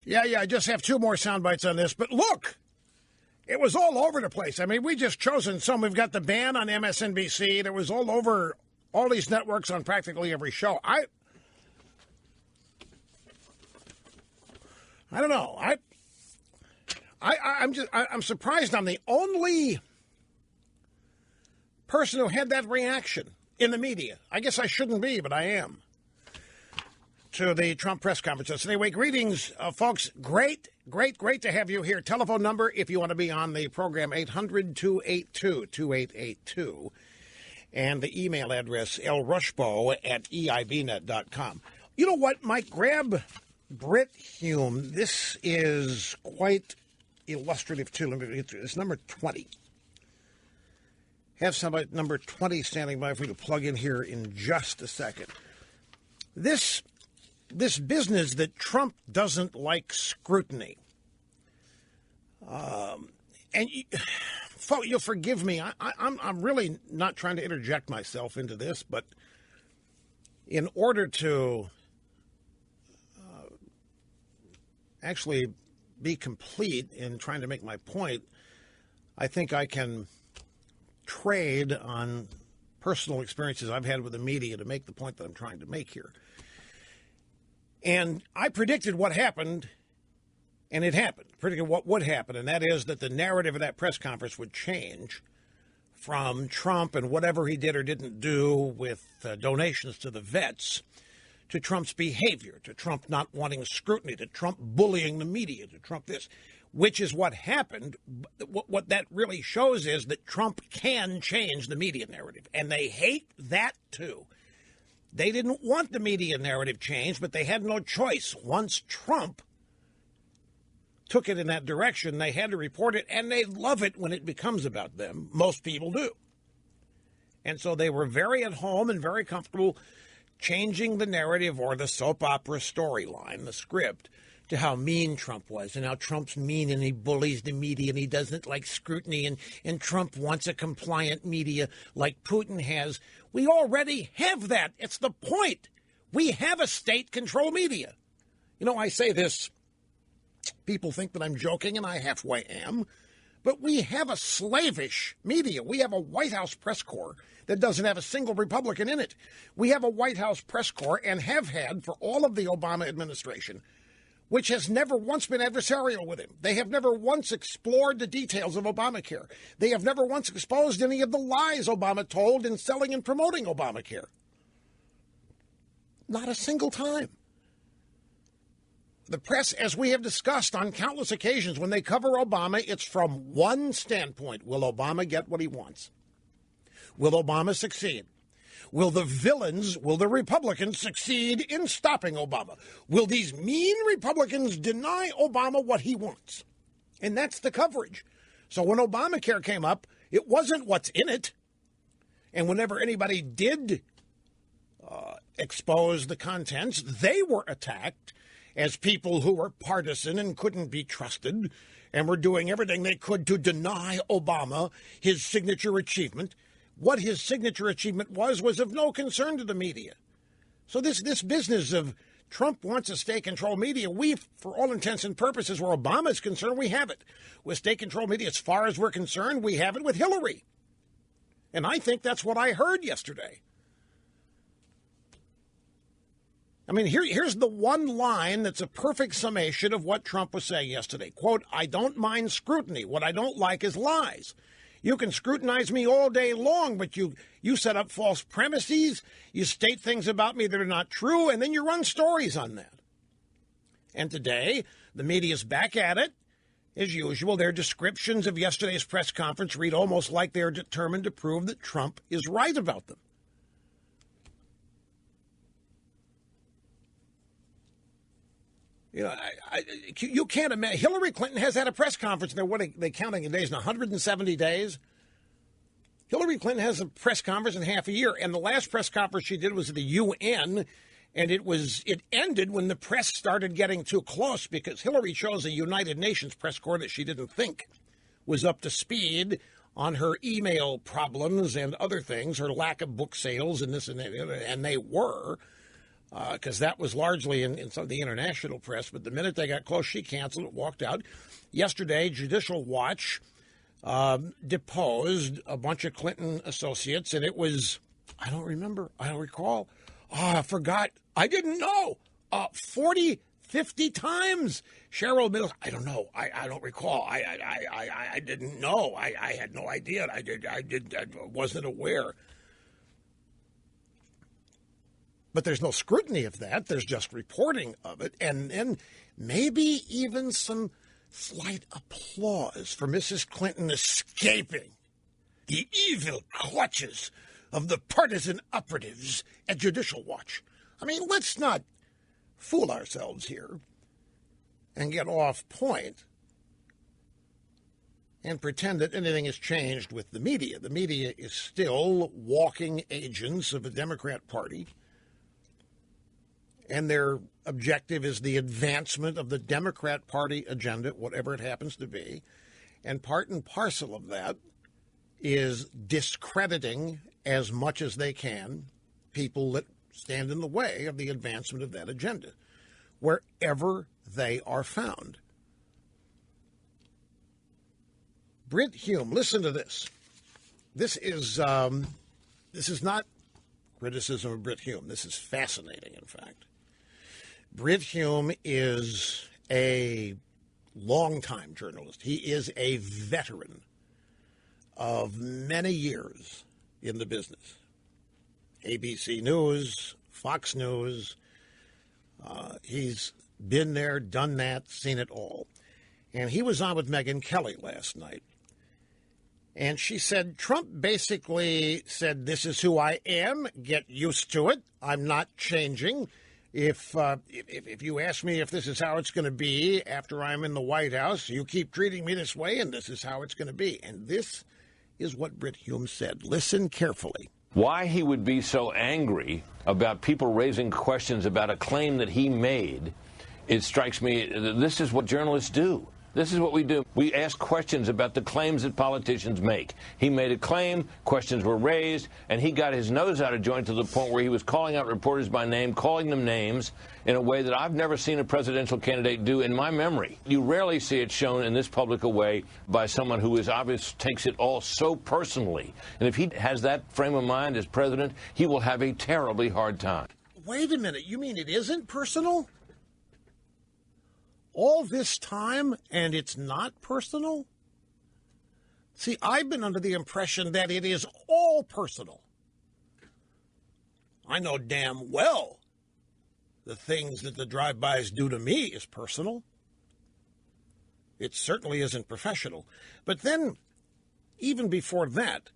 Yeah, I just have two more sound bites on this. But look, it was all over the place. I mean, we just chosen some. We've got the ban on MSNBC. There was all over all these networks on practically every show. I don't know. I'm surprised I'm the only person who had that reaction in the media. I guess I shouldn't be, but I am. To the Trump press conference. Anyway, greetings, folks. Great to have you here. Telephone number, if you want to be on the program, 800-282-2882. And the email address, lrushbo@eibnet.com. You know what, Mike? Grab Brit Hume. This is quite illustrative, too. It's number 20. Have somebody number 20 standing by for you to plug in here in just a second. This business that Trump doesn't like scrutiny. And folks, you'll forgive me. I'm really not trying to interject myself into this, but in order to actually be complete in trying to make my point, I think I can trade on personal experiences I've had with the media to make the point that I'm trying to make here. And I predicted what happened, and it happened. Predicted what would happen, and that is that the narrative of that press conference would change from Trump and whatever he did or didn't do with donations to the vets to Trump's behavior, to Trump not wanting scrutiny, to Trump bullying the media, to Trump this, which is what happened. What that really shows is that Trump can change the media narrative, and they hate that too. They didn't want the media narrative changed, but they had no choice. Once Trump took it in that direction, they had to report it, and they love it when it becomes about them. Most people do. And so they were very at home and very comfortable changing the narrative or the soap opera storyline, the script, to how mean Trump was and how Trump's mean and he bullies the media and he doesn't like scrutiny and Trump wants a compliant media like Putin has. We already have that. It's the point. We have a state-controlled media. You know, I say this. People think that I'm joking, and I halfway am. But we have a slavish media. We have a White House press corps that doesn't have a single Republican in it. We have a White House press corps and have had for all of the Obama administration, which has never once been adversarial with him. They have never once explored the details of Obamacare. They have never once exposed any of the lies Obama told in selling and promoting Obamacare. Not a single time. The press, as we have discussed on countless occasions, when they cover Obama, it's from one standpoint. Will Obama get what he wants? Will Obama succeed? Will the villains, will the Republicans succeed in stopping Obama? Will these mean Republicans deny Obama what he wants? And that's the coverage. So when Obamacare came up, it wasn't what's in it. And whenever anybody did expose the contents, they were attacked as people who were partisan and couldn't be trusted and were doing everything they could to deny Obama his signature achievement. What his signature achievement was of no concern to the media. So this business of Trump wants a state-controlled media, we, for all intents and purposes, where Obama is concerned, we have it. With state-controlled media, as far as we're concerned, we have it with Hillary. And I think that's what I heard yesterday. I mean, here's the one line that's a perfect summation of what Trump was saying yesterday. Quote, I don't mind scrutiny. What I don't like is lies. You can scrutinize me all day long, but you set up false premises, you state things about me that are not true, and then you run stories on that. And today, the media's back at it. As usual, their descriptions of yesterday's press conference read almost like they're determined to prove that Trump is right about them. You know, you can't imagine. Hillary Clinton has had a press conference. What are they counting in days? 170 days? Hillary Clinton has a press conference in half a year. And the last press conference she did was at the UN. And it ended when the press started getting too close because Hillary chose a United Nations press corps that she didn't think was up to speed on her email problems and other things, her lack of book sales and this and that, and they were. because that was largely in some of the international press. But the minute they got close, she canceled it, walked out. Yesterday, Judicial Watch deposed a bunch of Clinton associates, and it was, I don't recall. I forgot. I didn't know. 40, 50 times. Cheryl Mills, I don't know. I don't recall. I didn't know. I had no idea. I wasn't aware. But there's no scrutiny of that. There's just reporting of it. And then maybe even some slight applause for Mrs. Clinton escaping the evil clutches of the partisan operatives at Judicial Watch. I mean, let's not fool ourselves here and get off point and pretend that anything has changed with the media. The media is still walking agents of the Democrat Party, and their objective is the advancement of the Democrat Party agenda, whatever it happens to be. And part and parcel of that is discrediting as much as they can people that stand in the way of the advancement of that agenda, wherever they are found. Brit Hume, listen to this. This is not criticism of Brit Hume. This is fascinating, in fact. Brit Hume is a longtime journalist. He is a veteran of many years in the business. ABC News, Fox News. He's been there, done that, seen it all. And he was on with Megyn Kelly last night. And she said, Trump basically said, this is who I am. Get used to it. I'm not changing. If you ask me if this is how it's going to be after I'm in the White House, you keep treating me this way, and this is how it's going to be. And this is what Brit Hume said. Listen carefully. Why he would be so angry about people raising questions about a claim that he made, it strikes me, this is what journalists do. This is what we do. We ask questions about the claims that politicians make. He made a claim, questions were raised, and he got his nose out of joint to the point where he was calling out reporters by name, calling them names in a way that I've never seen a presidential candidate do in my memory. You rarely see it shown in this public a way by someone who is obvious, takes it all so personally. And if he has that frame of mind as president, he will have a terribly hard time. Wait a minute. You mean it isn't personal? All this time, and it's not personal? See, I've been under the impression that it is all personal. I know damn well the things that the drive-bys do to me is personal. It certainly isn't professional. But then, even before that,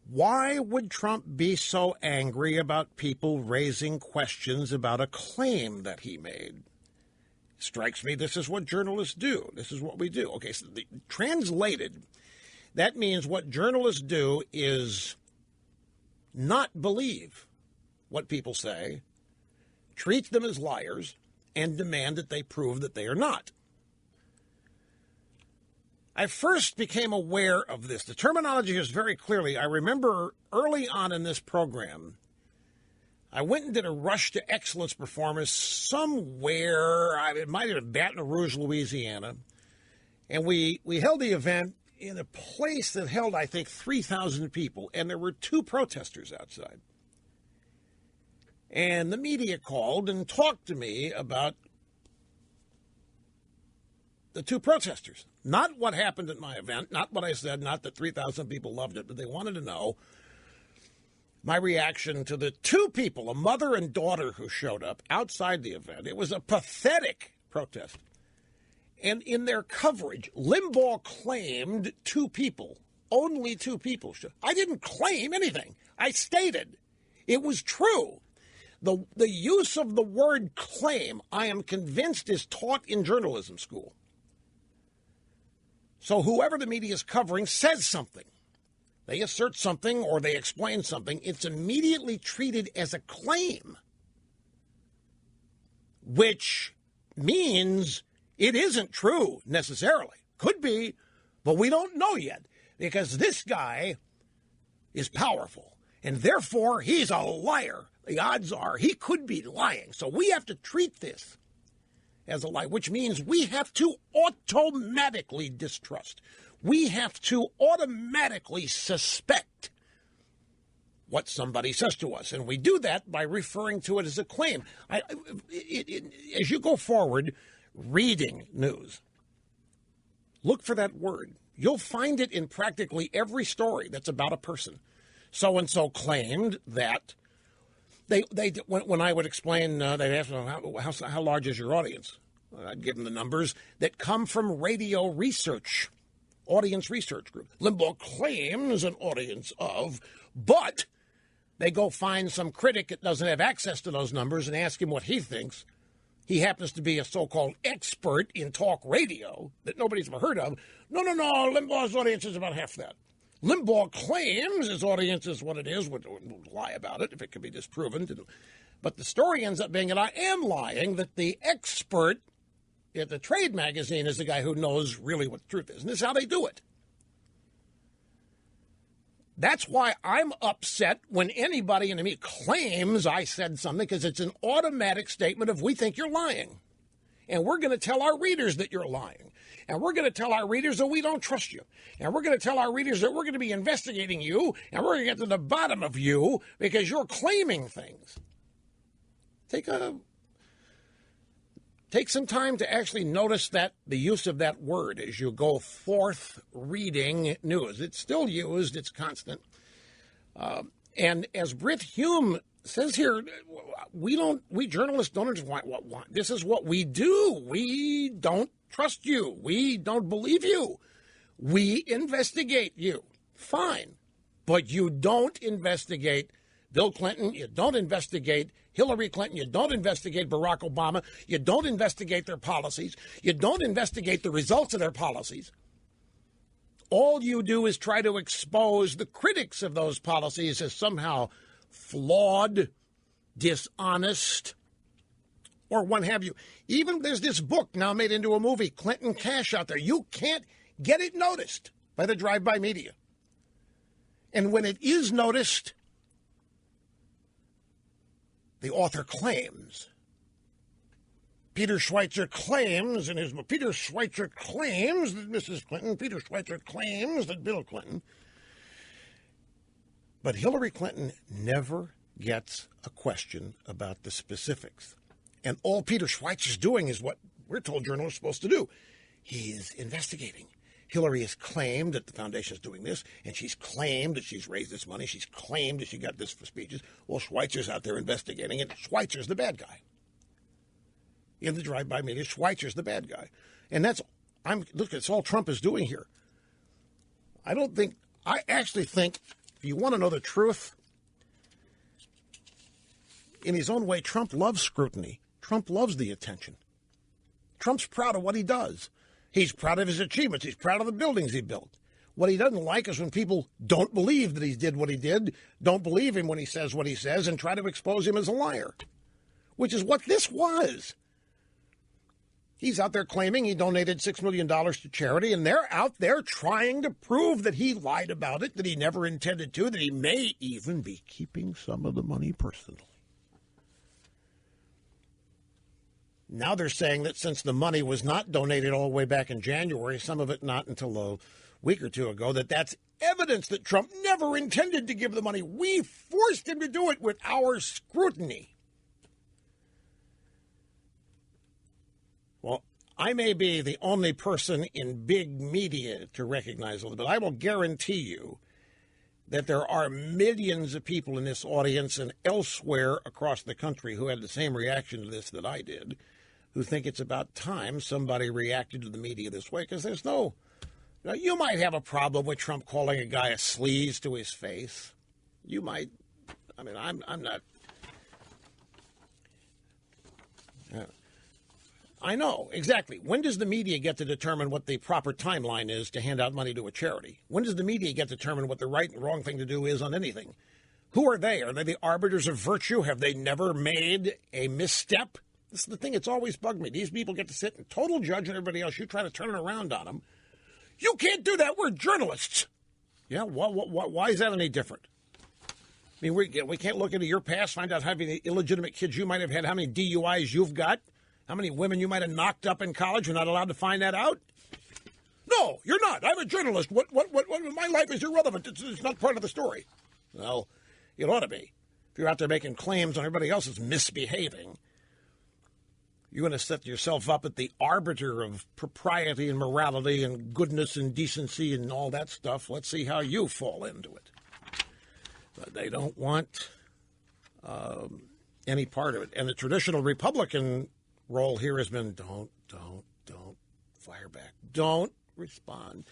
why would Trump be so angry about people raising questions about a claim that he made? Strikes me, this is what journalists do. This is what we do. Okay, so translated, that means what journalists do is not believe what people say, treat them as liars, and demand that they prove that they are not. I first became aware of this. The terminology is very clearly, I remember early on in this program, I went and did a Rush to Excellence performance somewhere, it might have been Baton Rouge, Louisiana, and we held the event in a place that held, I think, 3,000 people, and there were two protesters outside. And the media called and talked to me about the two protesters. Not what happened at my event, not what I said, not that 3,000 people loved it, but they wanted to know my reaction to the two people, a mother and daughter, who showed up outside the event. It was a pathetic protest. And in their coverage, Limbaugh claimed two people, only two people. I didn't claim anything. I stated it was true. The use of the word claim, I am convinced, is taught in journalism school. So whoever the media is covering says something. They assert something or they explain something, it's immediately treated as a claim, which means it isn't true necessarily. Could be, but we don't know yet because this guy is powerful and therefore he's a liar. The odds are he could be lying. So we have to treat this as a lie, which means we have to automatically distrust. We have to automatically suspect what somebody says to us. And we do that by referring to it as a claim. As you go forward reading news, look for that word. You'll find it in practically every story that's about a person. So-and-so claimed that when I would explain, they'd ask them, how large is your audience? I'd give them the numbers that come from radio research, audience research group. Limbaugh claims an audience of, but they go find some critic that doesn't have access to those numbers and ask him what he thinks. He happens to be a so-called expert in talk radio that nobody's ever heard of. No, Limbaugh's audience is about half that. Limbaugh claims his audience is what it is, would lie about it if it can be disproven. But the story ends up being, and I am lying, that the expert at the trade magazine is the guy who knows really what the truth is. And this is how they do it. That's why I'm upset when anybody in the media claims I said something, because it's an automatic statement of we think you're lying. And we're going to tell our readers that you're lying. And we're going to tell our readers that we don't trust you. And we're going to tell our readers that we're going to be investigating you, and we're going to get to the bottom of you because you're claiming things. Take some time to actually notice that the use of that word as you go forth reading news. It's still used. It's constant. And as Brit Hume says here, we journalists don't understand why. This is what we do. We don't trust you. We don't believe you. We investigate you. Fine. But you don't investigate Bill Clinton. You don't investigate Hillary Clinton. You don't investigate Barack Obama. You don't investigate their policies. You don't investigate the results of their policies. All you do is try to expose the critics of those policies as somehow flawed, dishonest, or what have you. Even there's this book now made into a movie, Clinton Cash, out there. You can't get it noticed by the drive-by media. And when it is noticed, the author claims. Peter Schweitzer claims in his book, Peter Schweitzer claims that Mrs. Clinton, Peter Schweitzer claims that Bill Clinton. But Hillary Clinton never gets a question about the specifics. And all Peter Schweitzer's doing is what we're told journalists are supposed to do. He's investigating. Hillary has claimed that the foundation is doing this, and she's claimed that she's raised this money. She's claimed that she got this for speeches. Well, Schweitzer's out there investigating it. Schweitzer's the bad guy. In the drive-by media, Schweitzer's the bad guy. And look, it's all Trump is doing here. I actually think, if you want to know the truth, in his own way, Trump loves scrutiny. Trump loves the attention. Trump's proud of what he does. He's proud of his achievements. He's proud of the buildings he built. What he doesn't like is when people don't believe that he did what he did, don't believe him when he says what he says, and try to expose him as a liar, which is what this was. He's out there claiming he donated $6 million to charity, and they're out there trying to prove that he lied about it, that he never intended to, that he may even be keeping some of the money personally. Now they're saying that since the money was not donated all the way back in January, some of it not until a week or two ago, that's evidence that Trump never intended to give the money. We forced him to do it with our scrutiny. Well, I may be the only person in big media to recognize it, but I will guarantee you that there are millions of people in this audience and elsewhere across the country who had the same reaction to this that I did, who think it's about time somebody reacted to the media this way, because there's no... You might have a problem with Trump calling a guy a sleaze to his face. You might... I'm not... I know, exactly. When does the media get to determine what the proper timeline is to hand out money to a charity? When does the media get to determine what the right and wrong thing to do is on anything? Who are they? Are they the arbiters of virtue? Have they never made a misstep? This is the thing that's always bugged me. These people get to sit and total judge and everybody else. You try to turn it around on them. You can't do that. We're journalists. Yeah, why is that any different? I mean, we can't look into your past, find out how many illegitimate kids you might have had, how many DUIs you've got, how many women you might have knocked up in college. You're not allowed to find that out? No, you're not. I'm a journalist. What my life is irrelevant. It's not part of the story. Well, it ought to be. If you're out there making claims on everybody else is misbehaving, you're going to set yourself up at the arbiter of propriety and morality and goodness and decency and all that stuff. Let's see how you fall into it. But they don't want any part of it. And the traditional Republican role here has been don't fire back. Don't respond.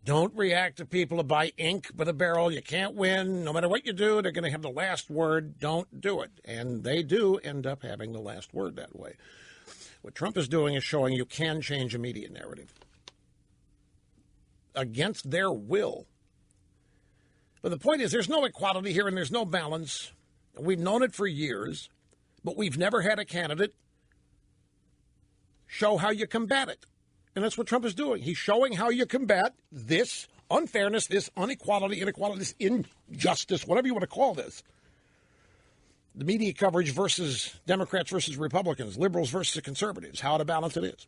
Don't react to people who buy ink by the barrel. You can't win. No matter what you do, they're going to have the last word. Don't do it. And they do end up having the last word that way. What Trump is doing is showing you can change a media narrative against their will. But the point is there's no equality here and there's no balance. We've known it for years, but we've never had a candidate show how you combat it. And that's what Trump is doing. He's showing how you combat this unfairness, this inequality, this injustice, whatever you want to call this. The media coverage versus Democrats versus Republicans, liberals versus conservatives, how to balance it is.